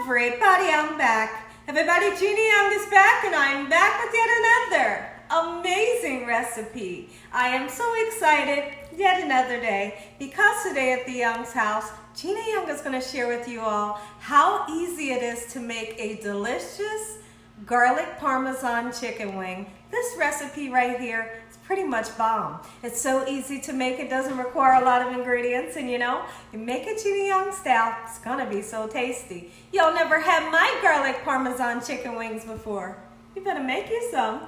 Everybody, I'm back. Everybody, Gina Young is back, and I'm back with yet another amazing recipe. I am so excited, yet another day, because today at the Young's house, Gina Young is going to share with you all how easy it is to make a delicious garlic Parmesan chicken wing. This recipe right here is pretty much bomb. It's so easy to make, it doesn't require a lot of ingredients, and you know, you make it Gina Young style, it's gonna be so tasty. Y'all never had my garlic Parmesan chicken wings before. You better make you some.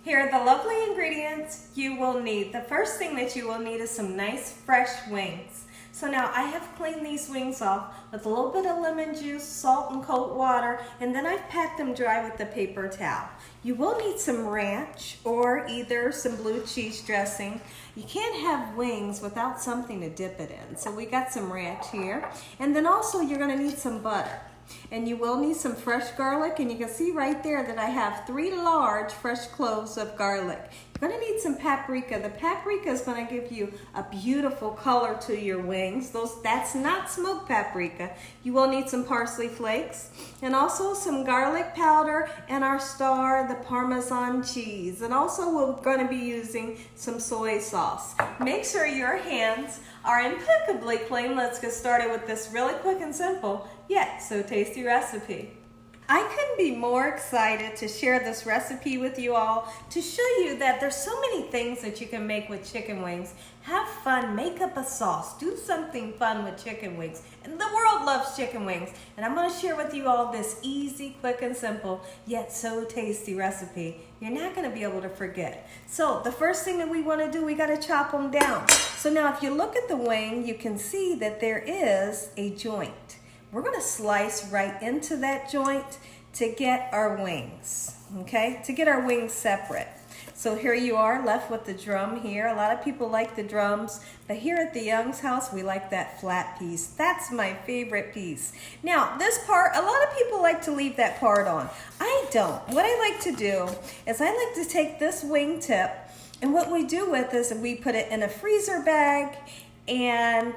Here are the lovely ingredients you will need. The first thing that you will need is some nice fresh wings. So now I have cleaned these wings off with a little bit of lemon juice, salt and cold water, and then I've packed them dry with the paper towel. You will need some ranch or either some blue cheese dressing. You can't have wings without something to dip it in. So we got some ranch here. And then also you're gonna need some butter. And you will need some fresh garlic, and you can see right there that I have 3 large fresh cloves of garlic. You're gonna need some paprika. The paprika is gonna give you a beautiful color to your wings. That's not smoked paprika. You will need some parsley flakes, and also some garlic powder, and our star, the Parmesan cheese. And also we're gonna be using some soy sauce. Make sure your hands are impeccably clean. Let's get started with this really quick and simple, yet so tasty recipe. I couldn't be more excited to share this recipe with you all, to show you that there's so many things that you can make with chicken wings. Have fun, make up a sauce, do something fun with chicken wings. And the world loves chicken wings. And I'm gonna share with you all this easy, quick and simple, yet so tasty recipe. You're not gonna be able to forget. So the first thing that we wanna do, we gotta chop them down. So now if you look at the wing, you can see that there is a joint. We're gonna slice right into that joint to get our wings, okay? To get our wings separate. So here you are, left with the drum here. A lot of people like the drums, but here at the Young's house, we like that flat piece. That's my favorite piece. Now, this part, a lot of people like to leave that part on. I don't. What I like to do is I like to take this wing tip, and what we do with is we put it in a freezer bag and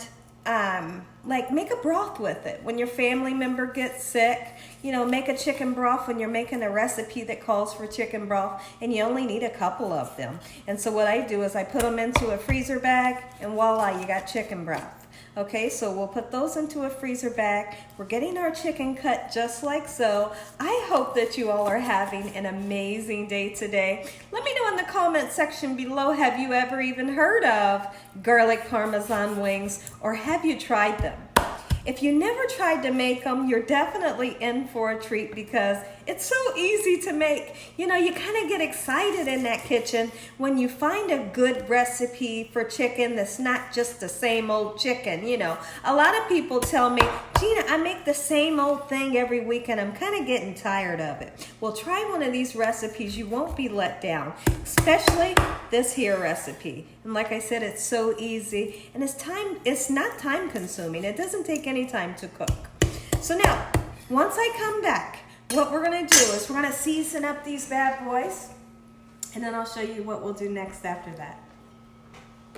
like make a broth with it. When your family member gets sick, you know, make a chicken broth when you're making a recipe that calls for chicken broth, and you only need a couple of them. And so what I do is I put them into a freezer bag, and voila, you got chicken broth. Okay, so we'll put those into a freezer bag. We're getting our chicken cut just like so. I hope that you all are having an amazing day today. Let me know in the comment section below, have you ever even heard of garlic Parmesan wings, or have you tried them? If you never tried to make them, you're definitely in for a treat because it's so easy to make. You know, you kind of get excited in that kitchen when you find a good recipe for chicken that's not just the same old chicken. You know, a lot of people tell me, Gina, I make the same old thing every week and I'm kind of getting tired of it. Well, try one of these recipes. You won't be let down, especially this here recipe. And like I said, it's so easy, and it's not time consuming. It doesn't take any time to cook. So now, once I come back, what we're gonna do is we're gonna season up these bad boys, and then I'll show you what we'll do next after that.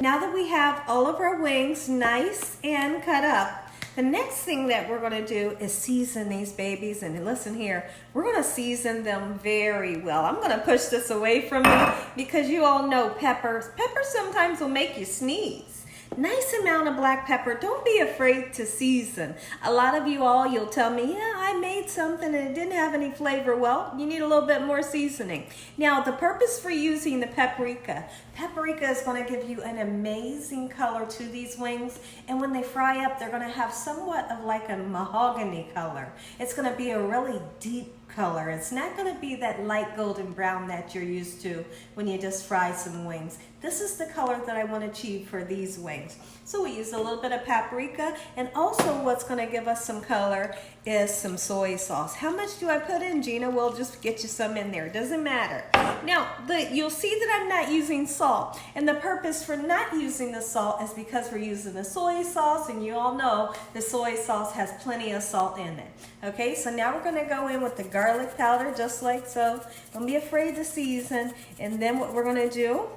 Now that we have all of our wings nice and cut up, the next thing that we're gonna do is season these babies. And listen here, we're gonna season them very well. I'm gonna push this away from me because you all know pepper sometimes will make you sneeze. Nice amount of black pepper. Don't be afraid to season. A lot of you all, you'll tell me, yeah, I made something and it didn't have any flavor. Well, you need a little bit more seasoning. Now, the purpose for using the paprika is going to give you an amazing color to these wings. And when they fry up, they're going to have somewhat of like a mahogany color. It's going to be a really deep color. It's not going to be that light golden brown that you're used to when you just fry some wings. This is the color that I want to achieve for these wings. So we use a little bit of paprika, and also what's going to give us some color is some soy sauce. How much do I put in, Gina? We'll just get you some in there. It doesn't matter. Now, you'll see that I'm not using salt, and the purpose for not using the salt is because we're using the soy sauce, and you all know the soy sauce has plenty of salt in it. Okay, so now we're going to go in with the garlic powder just like so. Don't be afraid to season. And then what we're going to do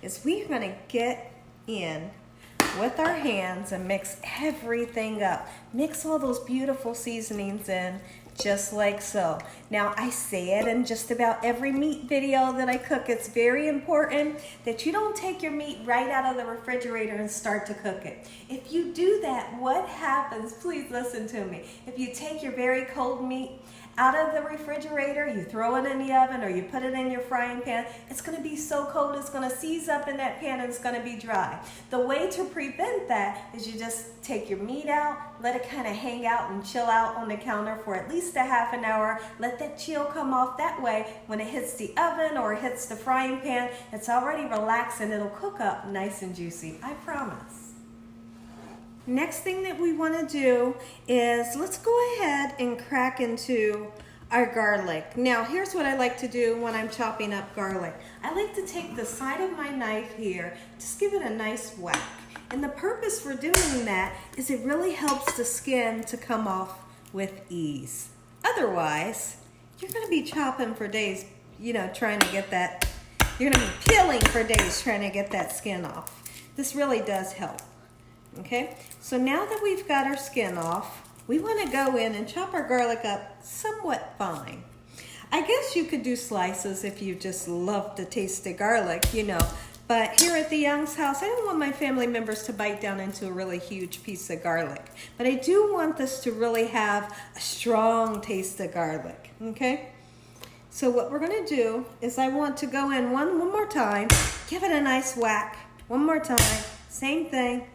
is we're going to get in with our hands and mix everything up. Mix all those beautiful seasonings in, just like so. Now, I say it in just about every meat video that I cook. It's very important that you don't take your meat right out of the refrigerator and start to cook it. If you do that, what happens? Please listen to me. If you take your very cold meat out of the refrigerator, you throw it in the oven or you put it in your frying pan, it's gonna be so cold, it's gonna seize up in that pan and it's gonna be dry. The way to prevent that is you just take your meat out, let it kind of hang out and chill out on the counter for at least a half an hour. Let that chill come off. That way, when it hits the oven or it hits the frying pan, it's already relaxed and it'll cook up nice and juicy, I promise. Next thing that we want to do is let's go ahead and crack into our garlic. Now, here's what I like to do when I'm chopping up garlic. I like to take the side of my knife here, just give it a nice whack. And the purpose for doing that is it really helps the skin to come off with ease. Otherwise, you're going to be chopping for days, you know, trying to get that, you're going to be peeling for days trying to get that skin off. This really does help. Okay, so now that we've got our skin off, we want to go in and chop our garlic up somewhat fine. I guess you could do slices if you just love the taste of garlic, you know, but here at the Young's house, I don't want my family members to bite down into a really huge piece of garlic, but I do want this to really have a strong taste of garlic, okay? So what we're going to do is I want to go in one more time, give it a nice whack, one more time, same thing.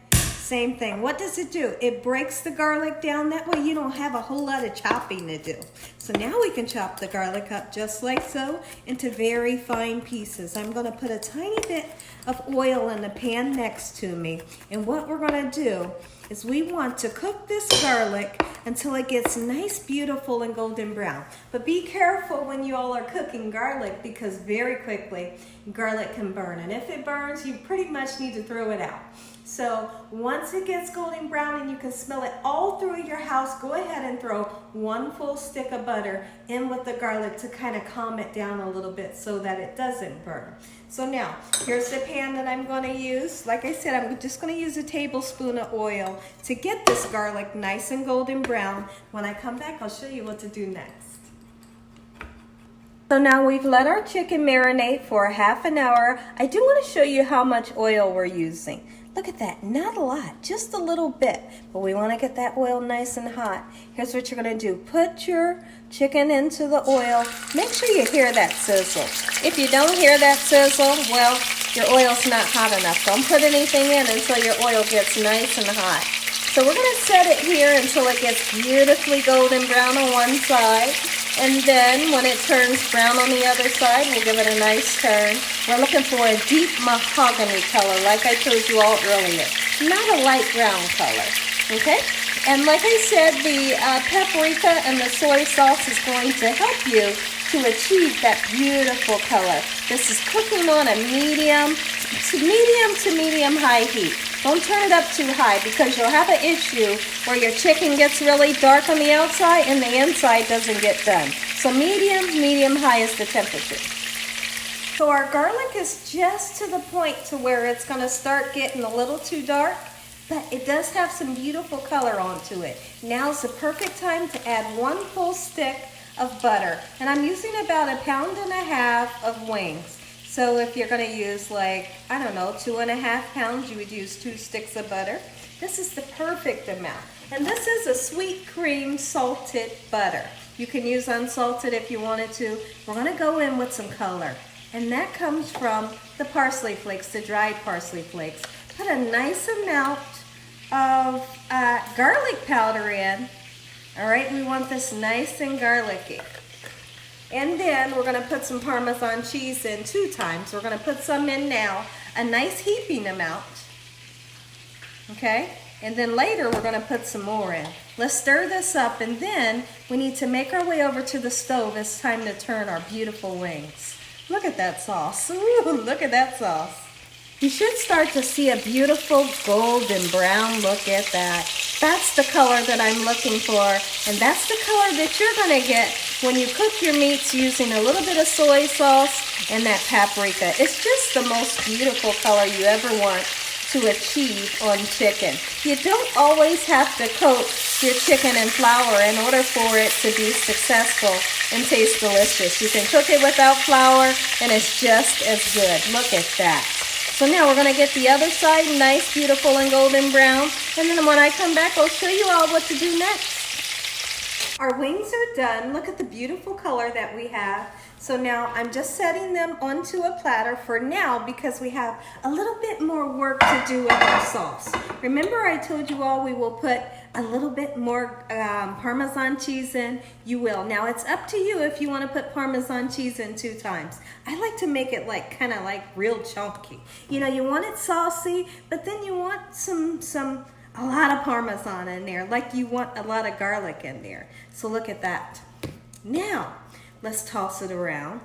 Same thing. What does it do? It breaks the garlic down. That way you don't have a whole lot of chopping to do. So now we can chop the garlic up just like so into very fine pieces. I'm going to put a tiny bit of oil in the pan next to me. And what we're going to do is we want to cook this garlic until it gets nice, beautiful, and golden brown. But be careful when you all are cooking garlic because very quickly garlic can burn. And if it burns, you pretty much need to throw it out. So once it gets golden brown and you can smell it all through your house, go ahead and throw one full stick of butter in with the garlic to kind of calm it down a little bit so that it doesn't burn. So now, here's the pan that I'm going to use. Like I said, I'm just going to use a tablespoon of oil to get this garlic nice and golden brown. When I come back, I'll show you what to do next. So now we've let our chicken marinate for a half an hour. I do want to show you how much oil we're using. Look at that, not a lot, just a little bit, but we want to get that oil nice and hot. Here's what you're going to do. Put your chicken into the oil. Make sure you hear that sizzle. If you don't hear that sizzle, well, your oil's not hot enough. Don't put anything in until your oil gets nice and hot. So we're going to set it here until it gets beautifully golden brown on one side. And then when it turns brown on the other side, we'll give it a nice turn. We're looking for a deep mahogany color, like I told you all earlier. Not a light brown color, okay? And like I said, the paprika and the soy sauce is going to help you to achieve that beautiful color. This is cooking on a medium to medium high heat. Don't turn it up too high because you'll have an issue where your chicken gets really dark on the outside and the inside doesn't get done. So medium high is the temperature. So our garlic is just to the point to where it's going to start getting a little too dark, but it does have some beautiful color onto it. Now's the perfect time to add one full stick of butter. And I'm using about 1.5 pounds of wings. So if you're going to use like, I don't know, 2.5 pounds, you would use 2 sticks of butter. This is the perfect amount. And this is a sweet cream salted butter. You can use unsalted if you wanted to. We're going to go in with some color. And that comes from the parsley flakes, the dried parsley flakes. Put a nice amount of garlic powder in. All right, we want this nice and garlicky. And then we're going to put some Parmesan cheese in 2 times. We're going to put some in now, a nice heaping amount. Okay? And then later we're going to put some more in. Let's stir this up, and then we need to make our way over to the stove. It's time to turn our beautiful wings. Look at that sauce. Ooh, look at that sauce. You should start to see a beautiful golden brown. Look at that. That's the color that I'm looking for, and that's the color that you're going to get when you cook your meats using a little bit of soy sauce and that paprika. It's just the most beautiful color you ever want to achieve on chicken. You don't always have to coat your chicken in flour in order for it to be successful and taste delicious. You can cook it without flour and it's just as good. Look at that. So now we're gonna get the other side nice, beautiful, and golden brown. And then when I come back, I'll show you all what to do next. Our wings are done. Look at the beautiful color that we have. So now I'm just setting them onto a platter for now because we have a little bit more work to do with our sauce. Remember I told you all we will put a little bit more Parmesan cheese in? You will. Now it's up to you if you want to put Parmesan cheese in 2 times. I like to make it like kind of like real chunky. You know, you want it saucy, but then you want a lot of Parmesan in there, like you want a lot of garlic in there. So look at that. Now, let's toss it around.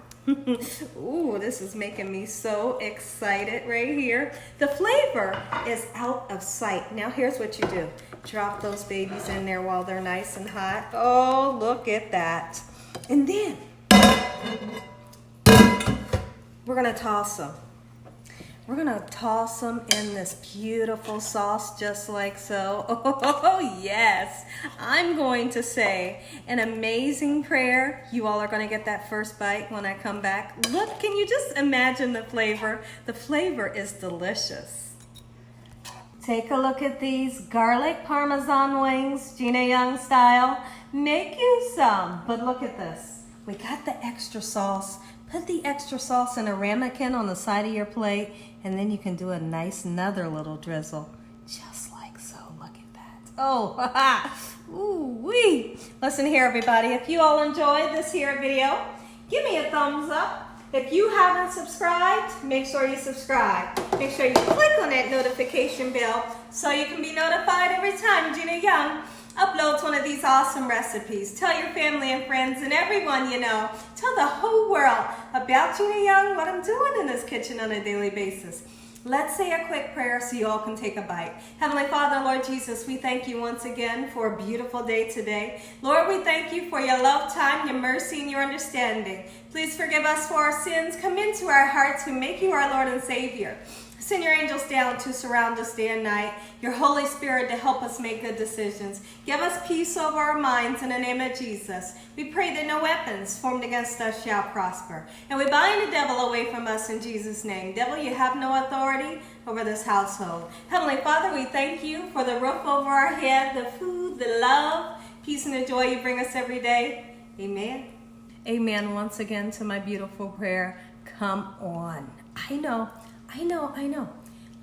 Ooh, this is making me so excited right here. The flavor is out of sight. Now here's what you do. Drop those babies in there while they're nice and hot. Oh, look at that. And then, we're gonna toss them. We're gonna toss them in this beautiful sauce just like so. Oh yes, I'm going to say an amazing prayer. You all are gonna get that first bite when I come back. Look, can you just imagine the flavor? The flavor is delicious. Take a look at these garlic Parmesan wings, Gina Young style. Make you some, but look at this. We got the extra sauce. Put the extra sauce in a ramekin on the side of your plate, and then you can do a nice another little drizzle, just like so. Look at that. Oh, ooh wee. Listen here, everybody. If you all enjoyed this here video, give me a thumbs up. If you haven't subscribed, make sure you subscribe. Make sure you click on that notification bell so you can be notified every time Gina Young uploads one of these awesome recipes. Tell your family and friends and everyone you know. Tell the whole world about Gina Young, what I'm doing in this kitchen on a daily basis. Let's say a quick prayer so you all can take a bite. Heavenly Father, Lord Jesus, we thank you once again for a beautiful day today. Lord, we thank you for your love, time, your mercy, and your understanding. Please forgive us for our sins. Come into our hearts and make you our Lord and Savior. Send your angels down to surround us day and night. Your Holy Spirit to help us make good decisions. Give us peace over our minds in the name of Jesus. We pray that no weapons formed against us shall prosper. And we bind the devil away from us in Jesus' name. Devil, you have no authority over this household. Heavenly Father, we thank you for the roof over our head, the food, the love, peace, and the joy you bring us every day. Amen. Amen once again to my beautiful prayer. Come on. I know.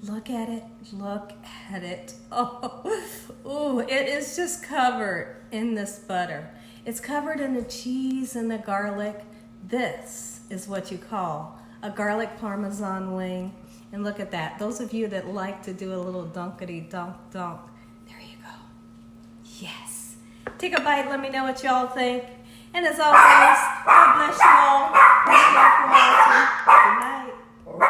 Look at it, look at it. Oh, it is just covered in this butter. It's covered in the cheese and the garlic. This is what you call a garlic Parmesan wing. And look at that. Those of you that like to do a little dunkity dunk, there you go. Yes. Take a bite, let me know what y'all think. And as always, God bless you all.